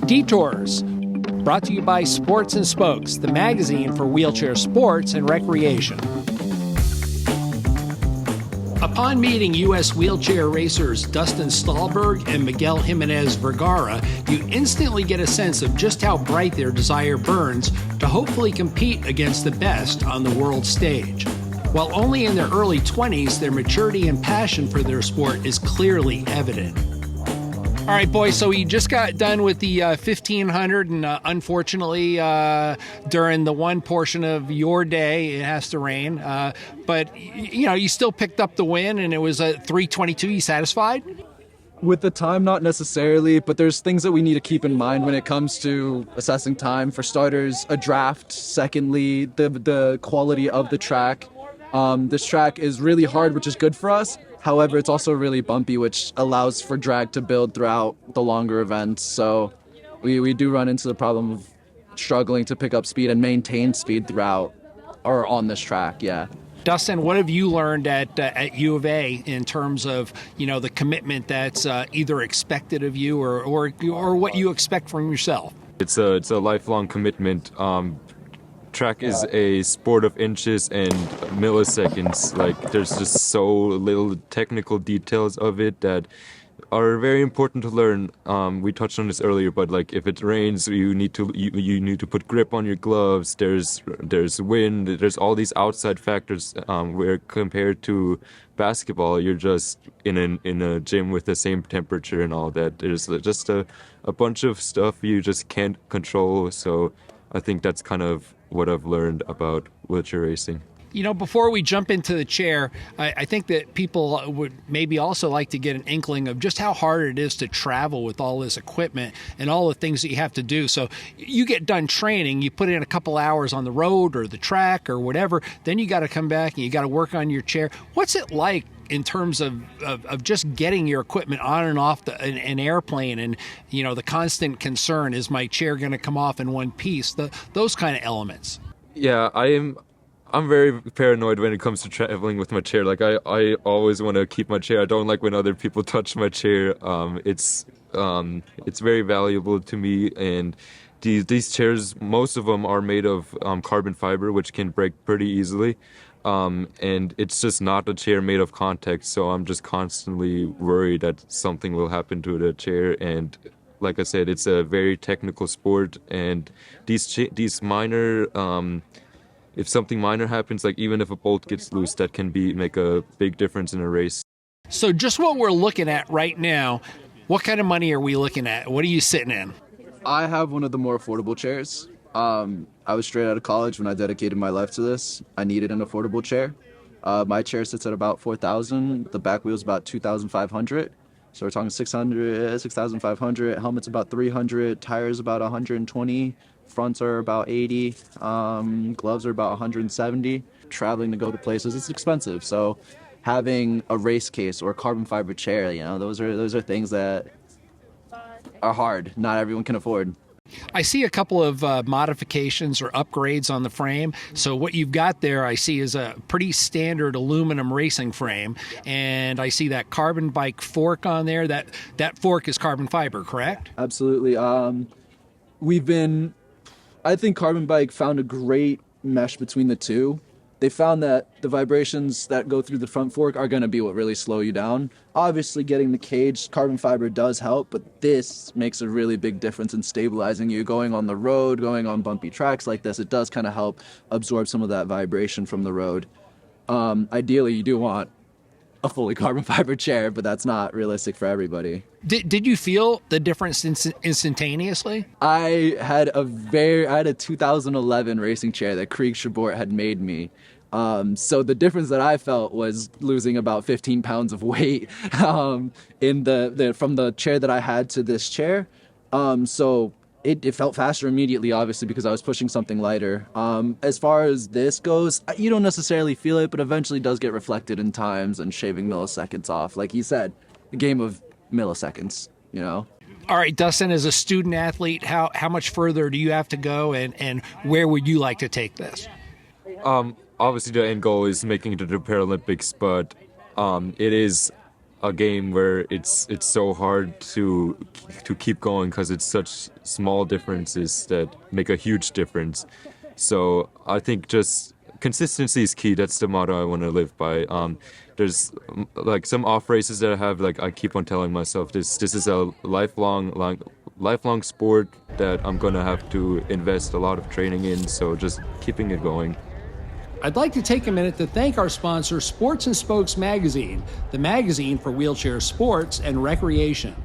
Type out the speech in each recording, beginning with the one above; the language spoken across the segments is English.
Detours, brought to you by Sports and Spokes, the magazine for wheelchair sports and recreation. Upon meeting U.S. wheelchair racers Dustin Stallberg and Miguel Jimenez Vergara, you instantly get a sense of just how bright their desire burns to hopefully compete against the best on the world stage. While only in their early 20s, their maturity and passion for their sport is clearly evident. All right, boys, so we just got done with the 1,500, and unfortunately, during the one portion of your day, it has to rain. But, you still picked up the win, and it was a 3:22. You satisfied? With the time, not necessarily, but there's things that we need to keep in mind when it comes to assessing time. For starters, a draft. Secondly, the quality of the track. This track is really hard, which is good for us. However, it's also really bumpy, which allows for drag to build throughout the longer events. So we do run into the problem of struggling to pick up speed and maintain speed throughout or on this track, yeah. Dustin, what have you learned at U of A in terms of, the commitment that's either expected of you or what you expect from yourself? It's a lifelong commitment. Track is a sport of inches and milliseconds. Like, there's just so little technical details of it that are very important to learn. We touched on this earlier, but like, if it rains, you need to put grip on your gloves. There's wind. There's all these outside factors. Where compared to basketball, you're just in a gym with the same temperature and all that. There's just a bunch of stuff you just can't control. So I think that's kind of what I've learned about wheelchair racing. Before we jump into the chair, I think that people would maybe also like to get an inkling of just how hard it is to travel with all this equipment and all the things that you have to do. So you get done training, you put in a couple hours on the road or the track or whatever, then you got to come back and you got to work on your chair. What's it like in terms of just getting your equipment on and off an airplane and, the constant concern, is my chair going to come off in one piece, those kind of elements? Yeah, I'm very paranoid when it comes to traveling with my chair. Like, I always want to keep my chair. I don't like when other people touch my chair. It's very valuable to me, and these chairs, most of them are made of carbon fiber, which can break pretty easily. And it's just not a chair made of contact, so I'm just constantly worried that something will happen to the chair. And like I said, it's a very technical sport, and these minor, if something minor happens, like even if a bolt gets loose, that can make a big difference in a race. So just what we're looking at right now, what kind of money are we looking at? What are you sitting in? I have one of the more affordable chairs. I was straight out of college when I dedicated my life to this. I needed an affordable chair. My chair sits at about $4,000. The back wheel's about $2,500. So we're talking $6,500. Helmet's about $300. Tires about $120. Fronts are about $80. Gloves are about $170. Traveling to go to places, it's expensive. So having a race case or a carbon fiber chair, those are things that are hard. Not everyone can afford. I see a couple of modifications or upgrades on the frame. So what you've got there, I see, is a pretty standard aluminum racing frame. And I see that carbon bike fork on there. That fork is carbon fiber, correct? Absolutely. I think Carbon Bike found a great mesh between the two. They found that the vibrations that go through the front fork are going to be what really slow you down. Obviously, getting the cage, carbon fiber does help, but this makes a really big difference in stabilizing you. Going on the road, going on bumpy tracks like this, it does kind of help absorb some of that vibration from the road. Ideally, you do want a fully carbon fiber chair, but that's not realistic for everybody. Did you feel the difference instantaneously? I had a 2011 racing chair that Krieg Shabort had made me. So the difference that I felt was losing about 15 pounds of weight from the chair that I had to this chair. So it felt faster immediately, obviously, because I was pushing something lighter. As far as this goes, you don't necessarily feel it, but eventually does get reflected in times and shaving milliseconds off. Like you said, a game of milliseconds, All right, Dustin, as a student athlete, how much further do you have to go, and where would you like to take this? Obviously, the end goal is making it to the Paralympics, but it is a game where it's so hard to keep going because it's such small differences that make a huge difference. So I think just consistency is key. That's the motto I want to live by. There's like some off races that I have, like I keep on telling myself this is a lifelong sport that I'm gonna have to invest a lot of training in. So just keeping it going. I'd like to take a minute to thank our sponsor, Sports and Spokes Magazine, the magazine for wheelchair sports and recreation.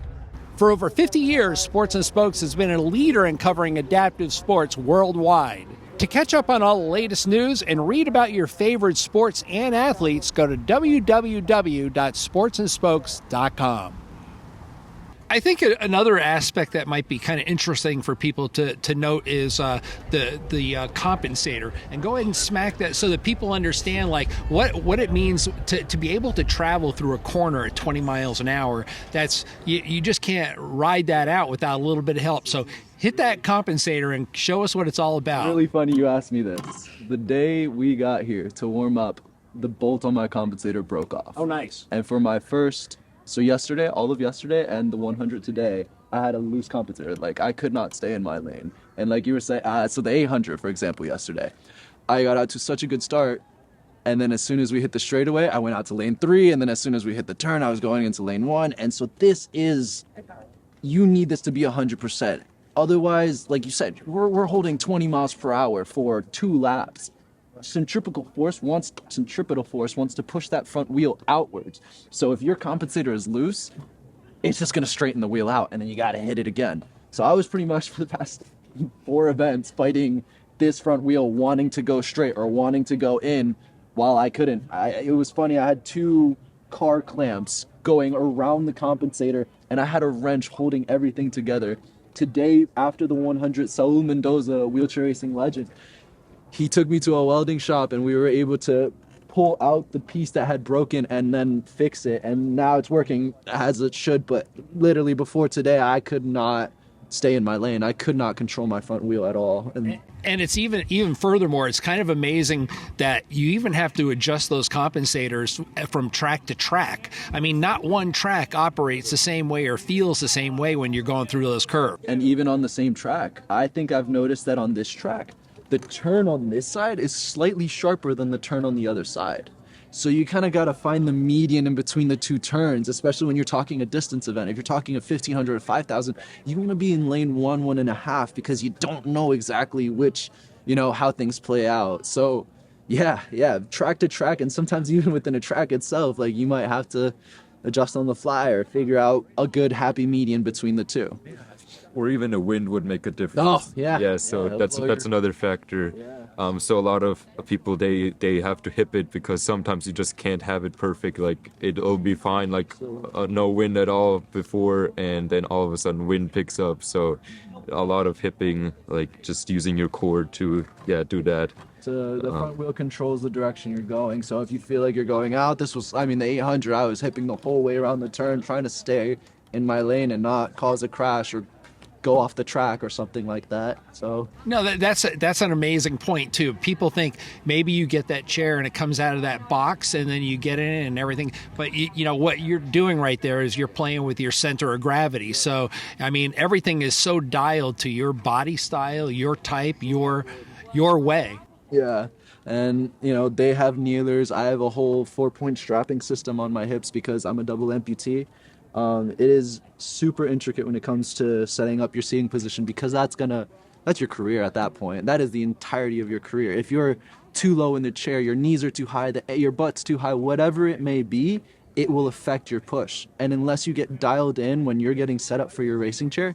For over 50 years, Sports and Spokes has been a leader in covering adaptive sports worldwide. To catch up on all the latest news and read about your favorite sports and athletes, go to www.sportsandspokes.com. I think another aspect that might be kind of interesting for people to note is the compensator, and go ahead and smack that so that people understand like what it means to be able to travel through a corner at 20 miles an hour. That's you just can't ride that out without a little bit of help. So hit that compensator and show us what it's all about. Really funny you asked me this. The day we got here to warm up, the bolt on my compensator broke off. Oh, nice. And for my first, so yesterday, all of yesterday and the 100 today, I had a loose compensator. Like, I could not stay in my lane. And like you were saying, so the 800, for example, yesterday, I got out to such a good start. And then as soon as we hit the straightaway, I went out to lane 3. And then as soon as we hit the turn, I was going into lane 1. And so you need this to be 100%. Otherwise, like you said, we're holding 20 miles per hour for 2 laps. Centripetal force wants to push that front wheel outwards. So if your compensator is loose, it's just going to straighten the wheel out, and then you got to hit it again. So I was pretty much for the past 4 events fighting this front wheel wanting to go straight or wanting to go in while I couldn't. It was funny. I had 2 car clamps going around the compensator, and I had a wrench holding everything together. Today, after the 100, Saul Mendoza, wheelchair racing legend, he took me to a welding shop and we were able to pull out the piece that had broken and then fix it. And now it's working as it should. But literally before today, I could not stay in my lane. I could not control my front wheel at all. And it's even furthermore, it's kind of amazing that you even have to adjust those compensators from track to track. I mean, not one track operates the same way or feels the same way when you're going through those curves. And even on the same track, I think I've noticed that on this track, the turn on this side is slightly sharper than the turn on the other side. So you kind of got to find the median in between the 2 turns, especially when you're talking a distance event. If you're talking a 1,500 or 5,000, you want to be in lane 1.5, because you don't know exactly which, how things play out. So yeah, track to track. And sometimes even within a track itself, like you might have to adjust on the fly or figure out a good happy median between the 2. Or even the wind would make a difference. Oh, yeah. Yeah, so that's another factor. Yeah. So a lot of people, they have to hip it because sometimes you just can't have it perfect. Like, it'll be fine, like no wind at all before, and then all of a sudden wind picks up. So a lot of hipping, like just using your core to, do that. So the front wheel controls the direction you're going. So if you feel like you're going out, the 800, I was hipping the whole way around the turn, trying to stay in my lane and not cause a crash or go off the track or something like that. So no, that's an amazing point too. People think maybe you get that chair and it comes out of that box and then you get in it and everything, but you know what you're doing right there is you're playing with your center of gravity. So I mean, everything is so dialed to your body style, your type, your way. Yeah. And they have kneelers. I have a whole 4-point strapping system on my hips because I'm a double amputee. It is super intricate when it comes to setting up your seating position, because that's your career at that point. That is the entirety of your career. If you're too low in the chair, your knees are too high, your butt's too high, whatever it may be, it will affect your push. And unless you get dialed in when you're getting set up for your racing chair,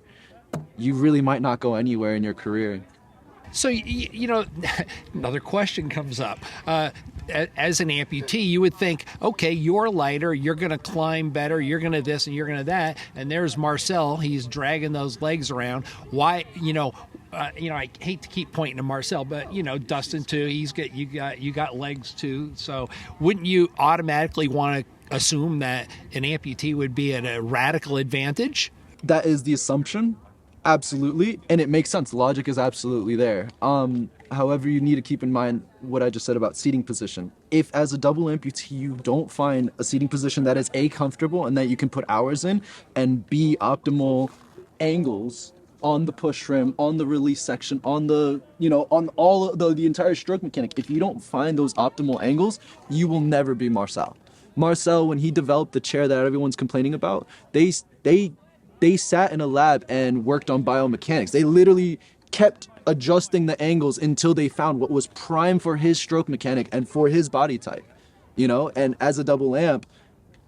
you really might not go anywhere in your career. So, another question comes up. As an amputee, you would think, okay, you're lighter, you're going to climb better, you're going to this and you're going to that. And there's Marcel, he's dragging those legs around. Why, I hate to keep pointing to Marcel, but, Dustin too, you got legs too. So wouldn't you automatically want to assume that an amputee would be at a radical advantage? That is the assumption. Absolutely, and it makes sense. Logic is absolutely there. However, you need to keep in mind what I just said about seating position. If as a double amputee you don't find a seating position that is A, comfortable and that you can put hours in, and B, optimal angles on the push rim, on the release section, on the, on all of the entire stroke mechanic, if you don't find those optimal angles, you will never be Marcel. Marcel, when he developed the chair that everyone's complaining about, they sat in a lab and worked on biomechanics. They literally kept adjusting the angles until they found what was prime for his stroke mechanic and for his body type, and as a double amp,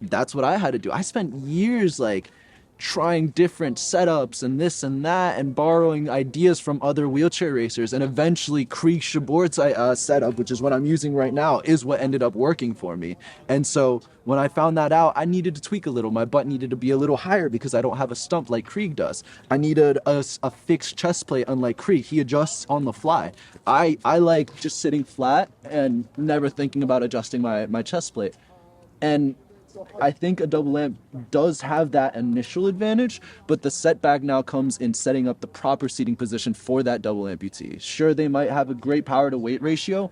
that's what I had to do. I spent years trying different setups and this and that and borrowing ideas from other wheelchair racers, and eventually Krieg Schabort's setup, which is what I'm using right now, is what ended up working for me. And so when I found that out, I needed to tweak a little. My butt needed to be a little higher because I don't have a stump like Krieg does. I needed a fixed chest plate unlike Krieg. He adjusts on the fly. I like just sitting flat and never thinking about adjusting my chest plate. And I think a double amp does have that initial advantage, but the setback now comes in setting up the proper seating position for that double amputee. Sure, they might have a great power to weight ratio,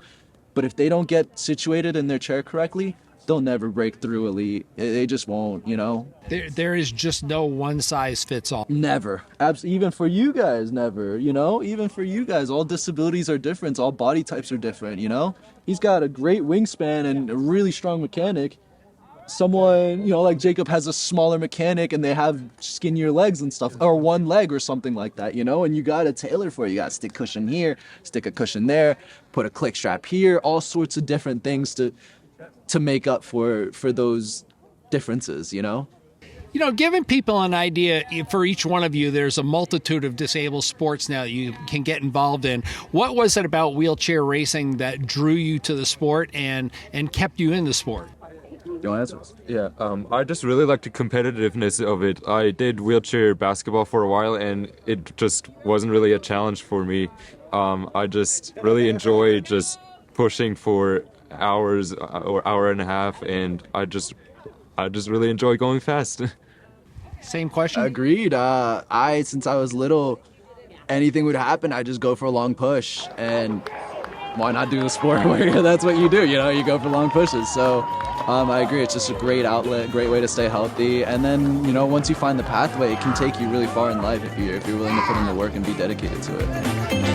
but if they don't get situated in their chair correctly, they'll never break through elite. They just won't, There is just no one size fits all. Never. Even for you guys, never, Even for you guys, all disabilities are different. All body types are different, He's got a great wingspan and a really strong mechanic. Someone, like Jacob has a smaller mechanic and they have skinnier legs and stuff, or one leg or something like that, and you got to tailor for it. You got to stick cushion here, stick a cushion there, put a click strap here, all sorts of different things to make up for those differences, Giving people an idea, for each one of you, there's a multitude of disabled sports now that you can get involved in. What was it about wheelchair racing that drew you to the sport and kept you in the sport? You want to answer? Yeah, I just really like the competitiveness of it. I did wheelchair basketball for a while, and it just wasn't really a challenge for me. I just really enjoy just pushing for hours or hour and a half, and I just really enjoy going fast. Same question? Agreed. Since I was little, anything would happen, I just go for a long push, and why not do a sport where that's what you do? You go for long pushes. So I agree. It's just a great outlet, great way to stay healthy. And then, once you find the pathway, it can take you really far in life if you're willing to put in the work and be dedicated to it.